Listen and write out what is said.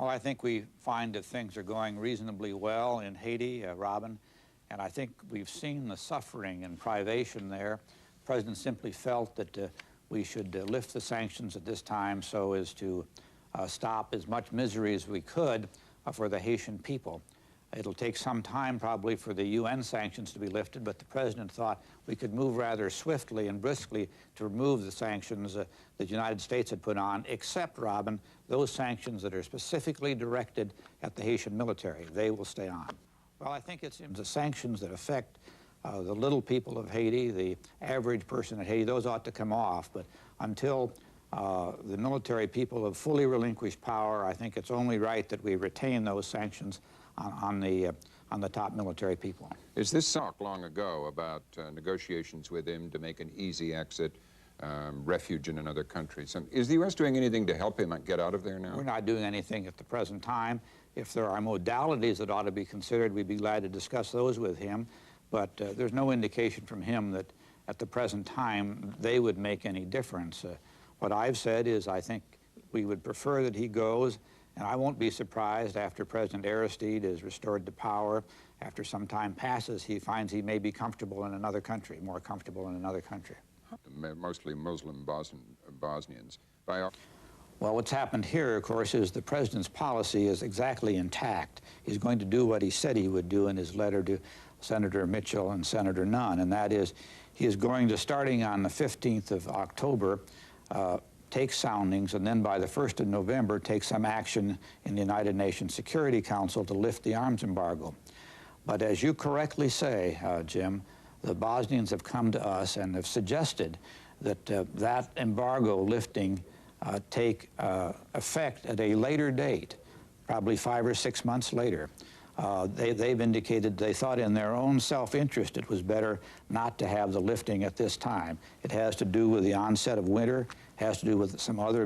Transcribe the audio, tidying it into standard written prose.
Well, I think we find that things are going reasonably well in Haiti, Robin, and I think we've seen the suffering and privation there. The President simply felt that we should lift the sanctions at this time so as to stop as much misery as we could for the Haitian people. It'll take some time probably for the UN sanctions to be lifted, but the President thought we could move rather swiftly and briskly to remove the sanctions that the United States had put on, except, Robin, those sanctions that are specifically directed at the Haitian military. They will stay on. Well, I think it's the sanctions that affect the little people of Haiti, the average person in Haiti, those ought to come off. But until the military people have fully relinquished power, I think it's only right that we retain those sanctions on the top military people. Is this talk long ago about negotiations with him to make an easy exit, refuge in another country? Is the U.S. doing anything to help him get out of there now? We're not doing anything at the present time. If there are modalities that ought to be considered, we'd be glad to discuss those with him. But there's no indication from him that at the present time they would make any difference. What I've said is I think we would prefer that he goes, and I won't be surprised after President Aristide is restored to power, after some time passes, he finds he may be comfortable in another country, more comfortable in another country. Mostly Muslim Bosnians. Well, what's happened here, of course, is the President's policy is exactly intact. He's going to do what he said he would do in his letter to Senator Mitchell and Senator Nunn, and that is he is going to, starting on the 15th of October, take soundings, and then by the 1st of November take some action in the United Nations Security Council to lift the arms embargo. But as you correctly say, Jim, the Bosnians have come to us and have suggested that that embargo lifting take effect at a later date, probably 5 or 6 months later. They've indicated they thought in their own self-interest it was better not to have the lifting at this time. It has to do with the onset of winter, has to do with some other